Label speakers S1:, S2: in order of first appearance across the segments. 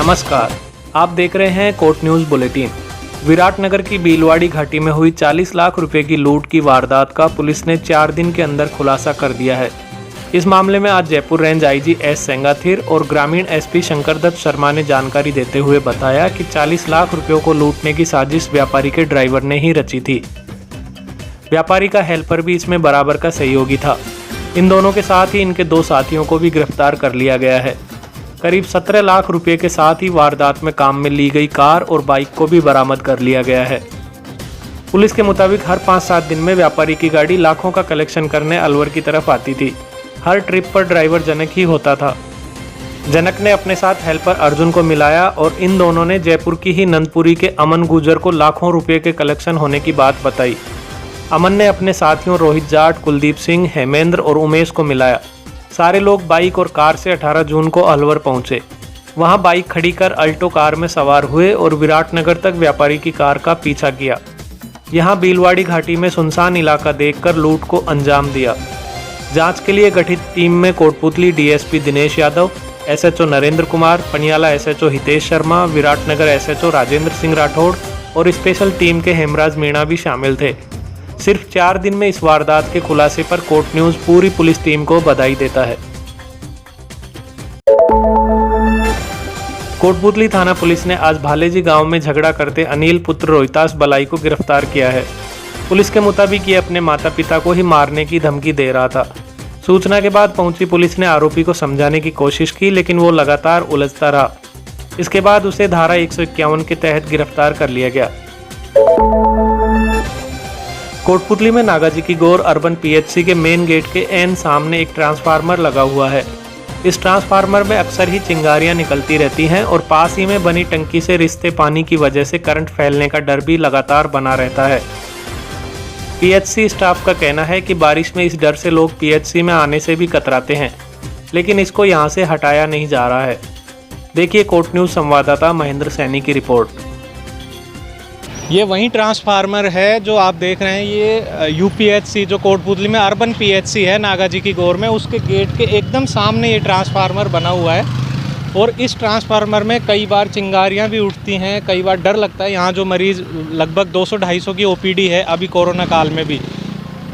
S1: नमस्कार, आप देख रहे हैं कोट न्यूज़ बुलेटिन। विराटनगर की बीलवाड़ी घाटी में हुई 40 लाख रुपए की लूट की वारदात का पुलिस ने 4 दिन के अंदर खुलासा कर दिया है। इस मामले में आज Jaipur range IG S Sengathir और ग्रामीण एसपी शंकरदत्त शर्मा ने जानकारी देते हुए बताया कि 40 लाख रुपयों को लूटने की साजिश व्यापारी के ड्राइवर ने ही रची थी। व्यापारी का हेल्पर भी इसमें बराबर का सहयोगी था। इन दोनों के साथ ही इनके 2 साथियों को भी गिरफ्तार कर लिया गया है। करीब 17 लाख रुपए के साथ ही वारदात में काम में ली गई कार और बाइक को भी बरामद कर लिया गया है। पुलिस के मुताबिक हर 5-7 दिन में व्यापारी की गाड़ी लाखों का कलेक्शन करने अलवर की तरफ आती थी। हर ट्रिप पर ड्राइवर जनक ही होता था। जनक ने अपने साथ हेल्पर अर्जुन को मिलाया और इन दोनों ने जयपुर की ही नंदपुरी के अमन गुजर को लाखों रुपए के कलेक्शन होने की बात बताई। अमन ने अपने साथियों रोहित जाट, कुलदीप सिंह, हेमेंद्र और उमेश को मिलाया। सारे लोग बाइक और कार से 18 जून को अलवर पहुंचे। वहां बाइक खड़ी कर अल्टो कार में सवार हुए और विराटनगर तक व्यापारी की कार का पीछा किया। यहां बीलवाड़ी घाटी में सुनसान इलाका देखकर लूट को अंजाम दिया। जांच के लिए गठित टीम में Kotputli DSP Dinesh Yadav, SHO Narendra Kumar, Paniala SHO Hitesh Sharma, Viratnagar SHO Rajendra Singh Rathore और स्पेशल टीम के हेमराज मीणा भी शामिल थे। सिर्फ 4 दिन में इस वारदात के खुलासे पर कोट न्यूज़ पूरी पुलिस टीम को बधाई देता है। कोटपुतली थाना पुलिस ने आज भालेजी गांव में झगड़ा करते अनिल पुत्र रोहितास बलाई को गिरफ्तार किया है। पुलिस के मुताबिक ये अपने माता पिता को ही मारने की धमकी दे रहा था। सूचना के बाद पहुंची पुलिस ने आरोपी को समझाने की कोशिश की, लेकिन वो लगातार उलझता रहा। इसके बाद उसे धारा 151 के तहत गिरफ्तार कर लिया गया। कोटपुतली में नागाजी की गौर अर्बन पीएचसी के मेन गेट के एन सामने एक ट्रांसफार्मर लगा हुआ है। इस ट्रांसफार्मर में अक्सर ही चिंगारियां निकलती रहती हैं और पास ही में बनी टंकी से रिसते पानी की वजह से करंट फैलने का डर भी लगातार बना रहता है। पीएचसी स्टाफ का कहना है कि बारिश में इस डर से लोग पीएचसी में आने से भी कतराते हैं, लेकिन इसको यहां से हटाया नहीं जा रहा है। देखिए कोट न्यूज़ संवाददाता महेंद्र सैनी की रिपोर्ट।
S2: ये वही ट्रांसफार्मर है जो आप देख रहे हैं। ये यूपीएचसी जो कोटपुतली में अर्बन पीएचसी है नागाजी की गौर में, उसके गेट के एकदम सामने ये ट्रांसफार्मर बना हुआ है। और इस ट्रांसफार्मर में कई बार चिंगारियां भी उठती हैं, कई बार डर लगता है। यहाँ जो मरीज़ लगभग 200-250 की ओपीडी है अभी कोरोना काल में भी।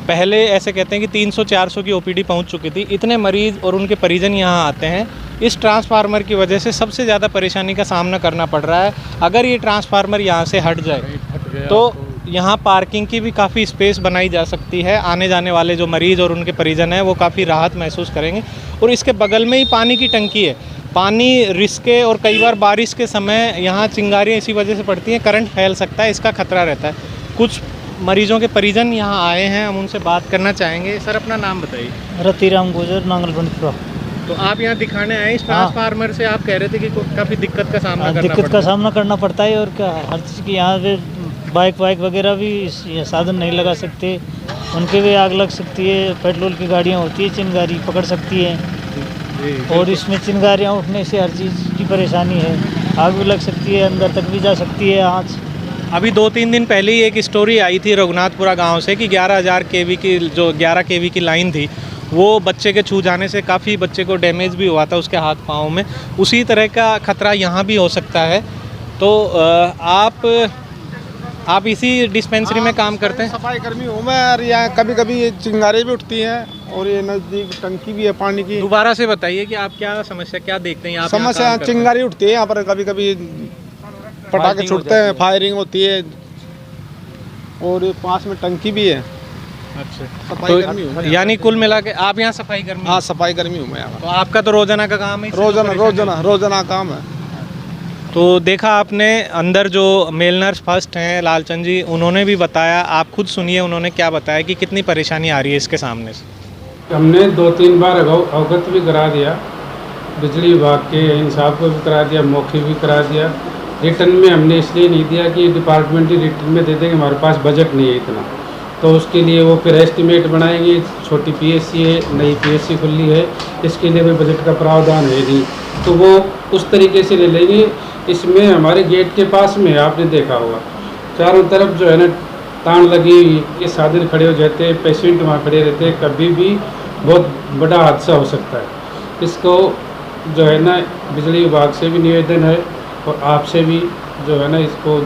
S2: पहले ऐसे कहते हैं कि 300-400 की ओपीडी पहुँच चुकी थी। इतने मरीज़ और उनके परिजन यहाँ आते हैं। इस ट्रांसफार्मर की वजह से सबसे ज़्यादा परेशानी का सामना करना पड़ रहा है। अगर ये ट्रांसफार्मर यहाँ से हट जाए तो यहाँ पार्किंग की भी काफ़ी स्पेस बनाई जा सकती है। आने जाने वाले जो मरीज़ और उनके परिजन हैं वो काफ़ी राहत महसूस करेंगे। और इसके बगल में ही पानी की टंकी है। पानी रिसके और कई बार बारिश के समय यहाँ चिंगारियाँ इसी वजह से पड़ती हैं, करंट फैल सकता है, इसका खतरा रहता है। कुछ मरीजों के परिजन यहाँ आए हैं, हम उनसे बात करना चाहेंगे। सर अपना नाम बताइए।
S3: रतिराम गुजर, नांगलबंदपुरा।
S2: तो आप यहाँ दिखाने आए इस ट्रांसफार्मर से, आप कह रहे थे कि काफ़ी दिक्कत का सामना
S3: करना पड़ता है। और क्या हर चीज़ की यहाँ पे बाइक वगैरह भी साधन नहीं लगा सकते, उनके भी आग लग सकती है। पेट्रोल की गाड़ियाँ होती है, चिंगारी पकड़ सकती है। और इसमें चिंगारियाँ उठने से हर चीज़ की परेशानी है। आग भी लग सकती है, अंदर तक भी जा सकती है आँच।
S2: अभी 2-3 दिन पहले ही एक स्टोरी आई थी रघुनाथपुरा गांव से कि 11,000 केवी की जो 11 केवी की लाइन थी वो बच्चे के छू जाने से काफ़ी बच्चे को डैमेज भी हुआ था उसके हाथ पाँव में। उसी तरह का खतरा यहाँ भी हो सकता है। तो आप इसी डिस्पेंसरी में काम करते हैं?
S4: सफाई कर्मी हूँ मैं। और यहाँ कभी कभी चिंगारी भी उठती हैं और ये नज़दीक टंकी भी है पानी की।
S2: दोबारा से बताइए कि आप क्या समस्या क्या देखते हैं?
S4: समस्या चिंगारी उठती है यहाँ पर, कभी कभी पटाखे छूटते हैं, फायरिंग होती है। और ये पास में टंकी भी है।
S2: अच्छा,
S4: सफाई कर्मी हूँ।
S2: यानी कुल मिला के आप यहाँ सफाई कर्मी?
S4: हाँ, सफाई कर्मी हूँ मैं यहाँ।
S2: तो आपका तो रोजाना का काम है?
S4: रोजाना काम है।
S2: तो देखा आपने, अंदर जो मेल नर्स फर्स्ट हैं लालचंद जी, उन्होंने भी बताया। आप खुद सुनिए उन्होंने क्या बताया कि कितनी परेशानी आ रही है इसके सामने से।
S5: हमने 2-3 बार अवगत भी करा दिया, बिजली विभाग के इंसाफ को भी करा दिया, मौखिक भी करा दिया। रिटर्न में हमने इसलिए नहीं दिया कि डिपार्टमेंट ही रिटर्न में दे देंगे, हमारे पास बजट नहीं है इतना। तो उसके लिए वो फिर एस्टिमेट बनाएंगे। छोटी पीएससी है, नई पीएससी खुली है, इसके लिए भी बजट का प्रावधान है नहीं, तो वो उस तरीके से ले लेंगे। इसमें हमारे गेट के पास में आपने देखा होगा चारों तरफ जो है ना तान लगी, ये साधन खड़े हो जाते हैं, पेशेंट वहाँ खड़े रहते हैं, कभी भी बहुत बड़ा हादसा हो सकता है। इसको जो है ना बिजली विभाग से भी निवेदन है और आपसे भी जो है ना इसको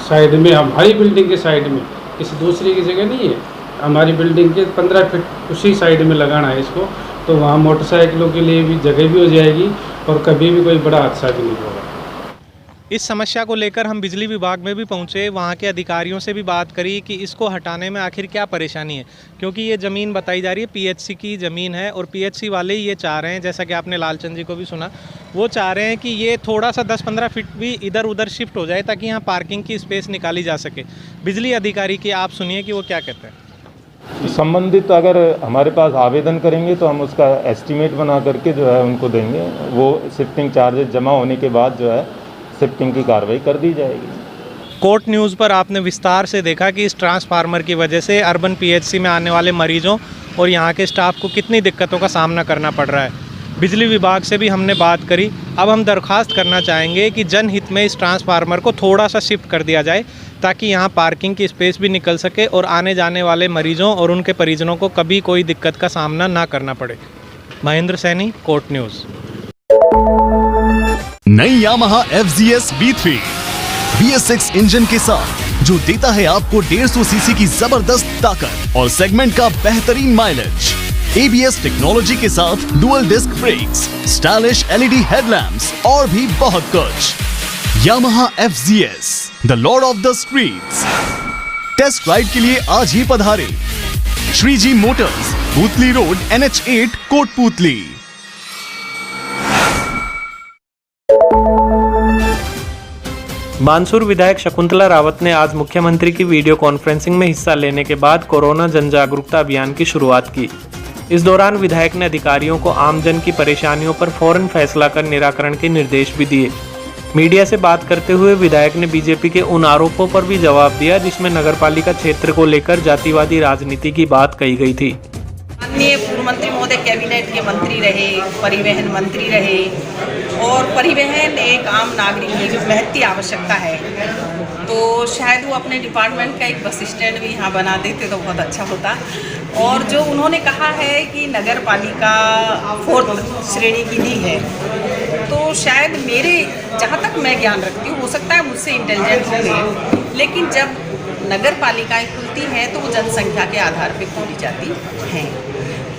S5: साइड में, हमारी बिल्डिंग के साइड में, किसी दूसरी की जगह नहीं है, हमारी बिल्डिंग के 15 फीट उसी साइड में लगाना है इसको, तो वहाँ मोटरसाइकिलों के लिए भी जगह भी हो जाएगी और कभी भी कोई बड़ा हादसा भी नहीं होगा।
S2: इस समस्या को लेकर हम बिजली विभाग में भी पहुंचे, वहां के अधिकारियों से भी बात करी कि इसको हटाने में आखिर क्या परेशानी है, क्योंकि ये ज़मीन बताई जा रही है पीएचसी की ज़मीन है और पीएचसी वाले ही ये चाह रहे हैं, जैसा कि आपने लालचंद जी को भी सुना, वो चाह रहे हैं कि ये थोड़ा सा 10-15 फीट भी इधर उधर शिफ्ट हो जाए ताकि यहाँ पार्किंग की स्पेस निकाली जा सके। बिजली अधिकारी की आप सुनिए कि वो क्या कहते हैं।
S6: संबंधित अगर हमारे पास आवेदन करेंगे तो हम उसका एस्टीमेट बना करके जो है उनको देंगे, वो शिफ्टिंग चार्जेस जमा होने के बाद जो है शिफ्टिंग की कार्रवाई कर दी जाएगी।
S2: कोर्ट न्यूज़ पर आपने विस्तार से देखा कि इस ट्रांसफार्मर की वजह से अर्बन पीएचसी में आने वाले मरीजों और यहाँ के स्टाफ को कितनी दिक्कतों का सामना करना पड़ रहा है। बिजली विभाग से भी हमने बात करी। अब हम दरख्वास्त करना चाहेंगे कि जनहित में इस ट्रांसफार्मर को थोड़ा सा शिफ्ट कर दिया जाए ताकि यहाँ पार्किंग की स्पेस भी निकल सके और आने जाने वाले मरीजों और उनके परिजनों को कभी कोई दिक्कत का सामना ना करना पड़े। Mahendra Saini, court news.
S7: नई Yamaha FZS V3 VS6 engine के साथ जो देता है आपको 150 सीसी की जबरदस्त ताकत और सेगमेंट का बेहतरीन माइलेज। ABS टेक्नोलॉजी के साथ dual disc brakes, stylish LED headlamps और भी बहुत कुछ। Yamaha FZS, the lord of the streets. Test ride के लिए आज ही पधारे। Shriji motors, Putli road, NH8, Kotputli.
S1: Bansur विधायक शकुंतला रावत ने आज मुख्यमंत्री की वीडियो कॉन्फ्रेंसिंग में हिस्सा लेने के बाद कोरोना जन जागरूकता अभियान की शुरुआत की। इस दौरान विधायक ने अधिकारियों को आमजन की परेशानियों पर फौरन फैसला कर निराकरण के निर्देश भी दिए। मीडिया से बात करते हुए विधायक ने बीजेपी के उन आरोपों पर भी जवाब दिया जिसमें नगरपालिका क्षेत्र को लेकर जातिवादी राजनीति की बात कही गई थी।
S8: माननीय पूर्व मंत्री महोदय कैबिनेट के मंत्री रहे, परिवहन मंत्री रहे और परिवहन एक आम नागरिक की जो महती आवश्यकता है, तो शायद वो अपने डिपार्टमेंट का एक बस स्टैंड भी यहाँ बना देते तो बहुत अच्छा होता। और जो उन्होंने कहा है कि नगर पालिका 4th श्रेणी की दी है, तो शायद मेरे जहाँ तक मैं ज्ञान रखती हूँ, हो सकता है मुझसे इंटेलिजेंट होंगे, लेकिन जब नगर पालिकाएँ खुलती हैं तो वो जनसंख्या के आधार पे खोली जाती हैं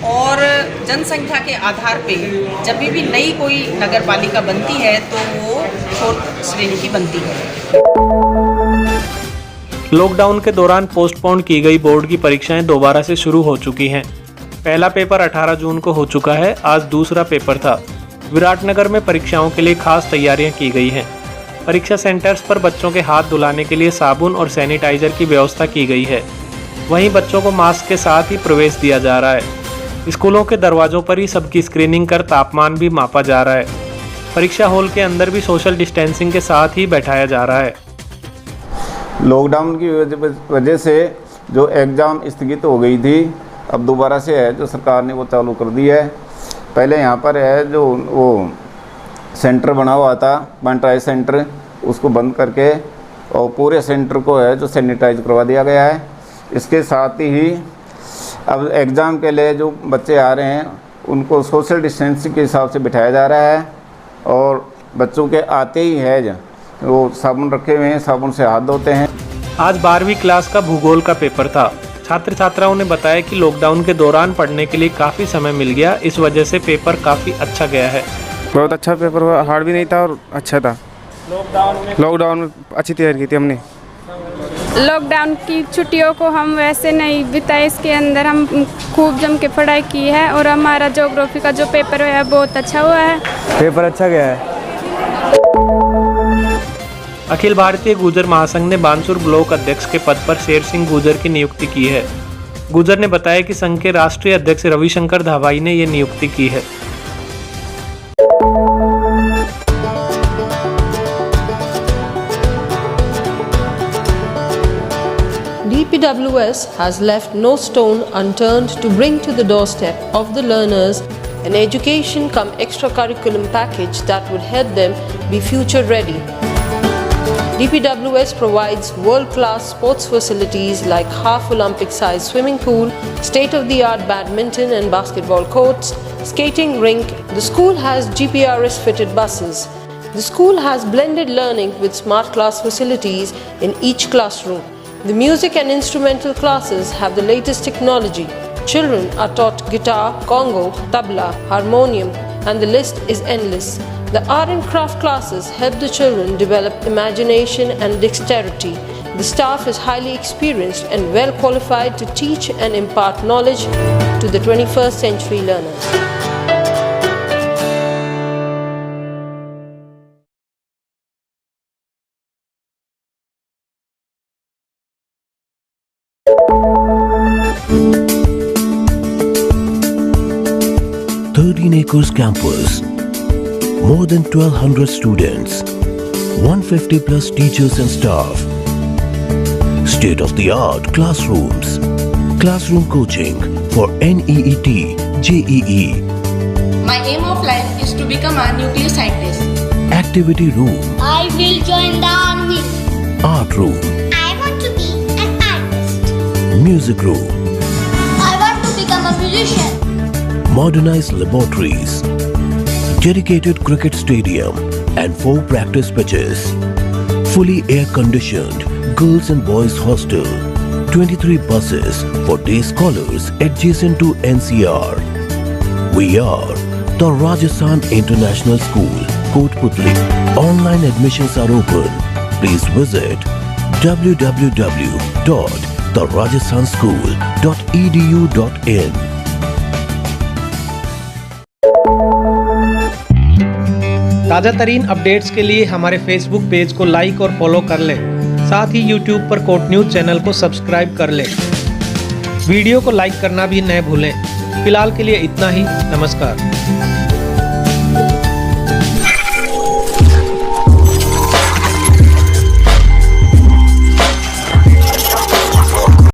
S8: और जनसंख्या के आधार पे जब भी नई कोई नगर पालिका बनती है तो वो 4th श्रेणी की बनती है।
S1: लॉकडाउन के दौरान पोस्टपोन की गई बोर्ड की परीक्षाएं दोबारा से शुरू हो चुकी हैं। पहला पेपर 18 जून को हो चुका है, आज दूसरा पेपर था। विराटनगर में परीक्षाओं के लिए खास तैयारियां की गई हैं। परीक्षा सेंटर्स पर बच्चों के हाथ धुलाने के लिए साबुन और सैनिटाइजर की व्यवस्था की गई है। वहीं बच्चों को मास्क के साथ ही प्रवेश दिया जा रहा है। स्कूलों के दरवाजों पर ही सबकी स्क्रीनिंग कर तापमान भी मापा जा रहा है। परीक्षा हॉल के अंदर भी सोशल डिस्टेंसिंग के साथ ही बैठाया जा रहा है।
S9: लॉकडाउन की वजह से जो एग्ज़ाम स्थगित हो गई थी, अब दोबारा से है जो सरकार ने वो चालू कर दी है। पहले यहाँ पर है जो वो सेंटर बना हुआ था, पंचायत सेंटर, उसको बंद करके और पूरे सेंटर को है जो सैनिटाइज करवा दिया गया है। इसके साथ ही अब एग्ज़ाम के लिए जो बच्चे आ रहे हैं उनको सोशल डिस्टेंसिंग के हिसाब से बिठाया जा रहा है और बच्चों के आते ही है वो साबुन रखे हुए हैं, साबुन से हाथ धोते हैं।
S1: आज 12वीं क्लास का भूगोल का पेपर था। छात्र छात्राओं ने बताया कि लॉकडाउन के दौरान पढ़ने के लिए काफ़ी समय मिल गया, इस वजह से पेपर काफ़ी अच्छा गया है।
S10: बहुत अच्छा पेपर हुआ, हार्ड भी नहीं था और अच्छा था। लॉकडाउन में अच्छी तैयारी की थी हमने।
S11: लॉकडाउन की छुट्टियों को हम वैसे नहीं बिताए, इसके अंदर हम खूब जम के पढ़ाई की है और हमारा ज्योग्राफी का जो पेपर है बहुत अच्छा हुआ है।
S10: पेपर अच्छा गया है।
S1: अखिल भारतीय गुर्जर महासंघ ने बानसूर ब्लॉक अध्यक्ष के पद पर शेर सिंह गुर्जर की नियुक्ति की है। गुर्जर ने बताया कि संघ के राष्ट्रीय अध्यक्ष रविशंकर धावाई ने ये नियुक्ति की है।
S12: DPWS has left no stone unturned to bring to the doorstep of the learners an education cum extracurriculum package that would help them be future ready. DPWS provides world-class sports facilities like half Olympic-sized swimming pool, state-of-the-art badminton and basketball courts, skating rink. The school has GPRS-fitted buses. The school has blended learning with smart class facilities in each classroom. The music and instrumental classes have the latest technology. Children are taught guitar, congo, tabla, harmonium, and the list is endless. The art and craft classes help the children develop imagination and dexterity. The staff is highly experienced and well qualified to teach and impart knowledge to the 21st century learners.
S13: Acres campus, more than 1200 students, 150 plus teachers and staff, state-of-the-art classrooms, classroom coaching for NEET, JEE.
S14: My aim of life is to become a nuclear scientist.
S13: Activity room.
S14: I will join the army.
S13: Art room.
S14: I want to be an artist.
S13: Music room.
S14: I want to become a musician.
S13: Modernized laboratories, dedicated cricket stadium and 4 practice pitches, fully air-conditioned girls and boys hostel, 23 buses for day scholars adjacent to NCR. We are the Rajasthan International School, Kotputli. Online admissions are open. Please visit www.therajasthanschool.edu.in.
S2: ताज़ा तरीन updates के लिए हमारे Facebook page को like और follow कर लें। साथ ही यूट्यूब पर कोट न्यूज़ चैनल को सब्सक्राइब कर लें। वीडियो को लाइक करना भी न भूलें। फिलहाल के लिए इतना ही। नमस्कार।